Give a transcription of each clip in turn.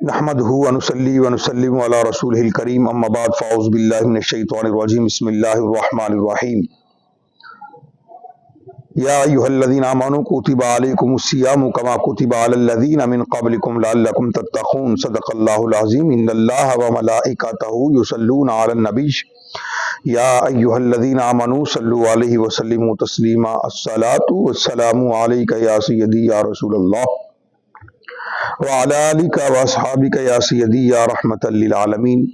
نحمدہ ونصلی ونسلم علی رسولہ الکریم اما بعد فاعوذ باللہ من الشیطان الرجیم بسم اللہ الرحمن الرحیم یا ایھا الذین آمنوا کتب علیکم الصیام کما کتب علی الذین من قبلکم لعلکم تتقون صدق اللہ العظیم ان اللہ وملائکتہ یصلون علی النبی یا ایھا الذین آمنوا صلوا علیہ وسلموا تسلیما الصلاۃ والسلام علیک یا سیدی یا رسول اللہ وعلی آلک واصحابک یا سیدی یا رحمۃ للعالمین۔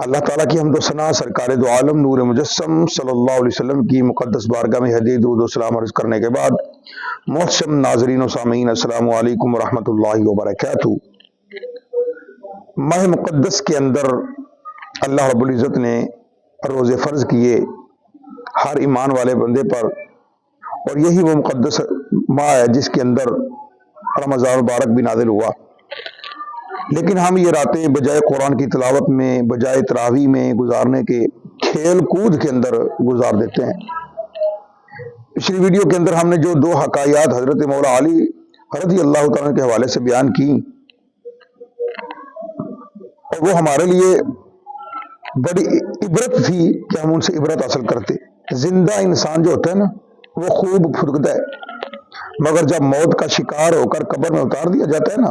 اللہ تعالیٰ کی حمد و ثنا سرکار دو عالم نور مجسم صلی اللہ علیہ وسلم کی مقدس بارگاہ میں حدیث درود و سلام عرض کرنے کے بعد محترم ناظرین و سامعین السلام علیکم ورحمۃ اللہ وبرکاتہ۔ ماہ مقدس کے اندر اللہ رب العزت نے روزے فرض کیے ہر ایمان والے بندے پر، اور یہی وہ مقدس ماہ ہے جس کے اندر رمضان مبارک بھی نازل ہوا، لیکن ہم یہ راتیں بجائے قرآن کی تلاوت میں، بجائے تراویح میں گزارنے کے کھیل کود کے اندر گزار دیتے ہیں۔ پچھلی ویڈیو کے اندر ہم نے جو دو حکایات حضرت مولا علی رضی اللہ تعالیٰ کے حوالے سے بیان کی، اور وہ ہمارے لیے بڑی عبرت تھی کہ ہم ان سے عبرت حاصل کرتے۔ زندہ انسان جو ہوتا ہے نا وہ خوب پھدکتا ہے، مگر جب موت کا شکار ہو کر قبر میں اتار دیا جاتا ہے نا،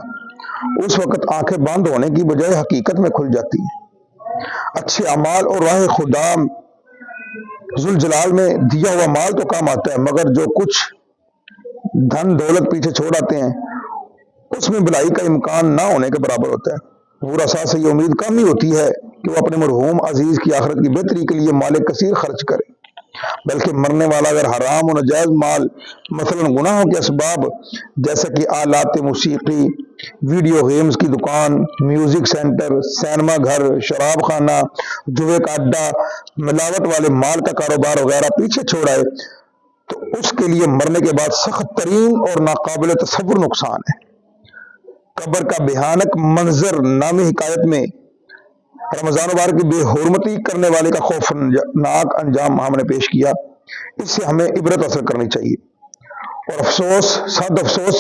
اس وقت آنکھیں بند ہونے کی بجائے حقیقت میں کھل جاتی ہیں۔ اچھے اعمال اور راہ خدا ذوالجلال میں دیا ہوا مال تو کام آتا ہے، مگر جو کچھ دھن دولت پیچھے چھوڑ آتے ہیں اس میں بھلائی کا امکان نہ ہونے کے برابر ہوتا ہے۔ ورثاء سے یہ امید کم ہی ہوتی ہے کہ وہ اپنے مرحوم عزیز کی آخرت کی بہتری کے لیے مال کثیر خرچ کرے، بلکہ مرنے والا اگر حرام و ناجائز مال مثلا گناہوں کے اسباب جیسا کہ آلات موسیقی، ویڈیو گیمز کی دکان، میوزک سینٹر، سینما گھر، شراب خانہ، جوئے کا اڈا، ملاوٹ والے مال کا کاروبار وغیرہ پیچھے چھوڑائے تو اس کے لیے مرنے کے بعد سخت ترین اور ناقابل تصور نقصان ہے۔ قبر کا بھیانک منظر نامی حکایت میں رمضان مبارک کی بے حرمتی کرنے والے کا خوفناک انجام ہم نے پیش کیا۔ اس سے ہمیں عبرت حاصل کرنی چاہیے، اور افسوس، صد افسوس،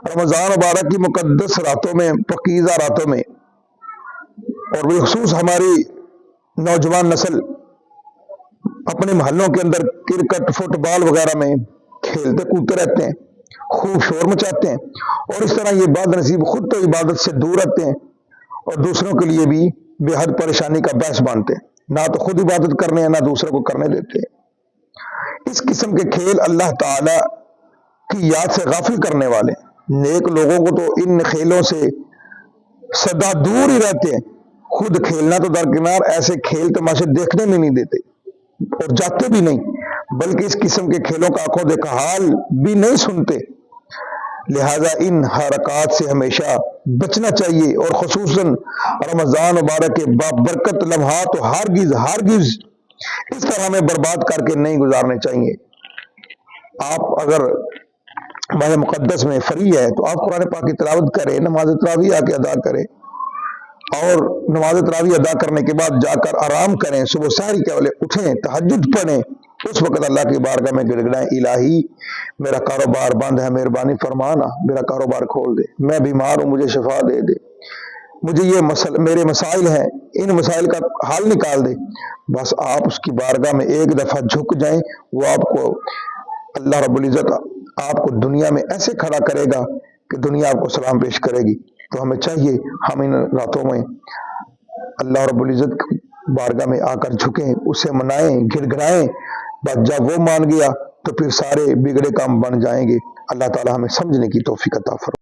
رمضان مبارک کی مقدس راتوں میں، پاکیزہ راتوں میں، اور بالخصوص ہماری نوجوان نسل اپنے محلوں کے اندر کرکٹ، فٹ بال وغیرہ میں کھیلتے کودتے رہتے ہیں، خوب شور مچاتے ہیں، اور اس طرح یہ بد نصیب خود تو عبادت سے دور رہتے ہیں اور دوسروں کے لیے بھی بے حد پریشانی کا باعث بنتے ہیں۔ نہ تو خود عبادت کرنے ہیں، نہ دوسروں کو کرنے دیتے ہیں۔ اس قسم کے کھیل اللہ تعالی کی یاد سے غافل کرنے والے ہیں۔ نیک لوگوں کو تو ان کھیلوں سے سدا دور ہی رہتے ہیں، خود کھیلنا تو درکنار، ایسے کھیل تماشے دیکھنے میں نہیں دیتے اور جاتے بھی نہیں، بلکہ اس قسم کے کھیلوں کا آنکھوں دیکھا حال بھی نہیں سنتے۔ لہذا ان حرکات سے ہمیشہ بچنا چاہیے، اور خصوصاً رمضان مبارک کے بابرکت لمحات تو ہرگز اس طرح میں برباد کر کے نہیں گزارنے چاہیے۔ آپ اگر ماہ مقدس میں فری ہے تو آپ قرآن پاک کی تلاوت کریں، نماز تراویح آ کے ادا کریں، اور نماز تراویح ادا کرنے کے بعد جا کر آرام کریں، صبح سحری کے والے اٹھیں، تہجد پڑھیں، اس وقت اللہ کی بارگاہ میں گڑگڑائیں، الہی میرا کاروبار بند ہے، مہربانی فرمانا، میرا کاروبار کھول دے، میں بیمار ہوں، مجھے شفا دے دے، مجھے یہ میرے مسائل ہیں، ان مسائل کا حل نکال دے۔ بس آپ اس کی بارگاہ میں ایک دفعہ جھک جائیں، وہ آپ کو اللہ رب العزت آپ کو دنیا میں ایسے کھڑا کرے گا کہ دنیا آپ کو سلام پیش کرے گی۔ تو ہمیں چاہیے ہم ان راتوں میں اللہ رب العزت کی بارگاہ میں آ کر جھکیں، اسے منائیں، گڑ گڑائیں، بس جب وہ مان گیا تو پھر سارے بگڑے کام بن جائیں گے۔ اللہ تعالی ہمیں سمجھنے کی توفیق عطا فرمائے۔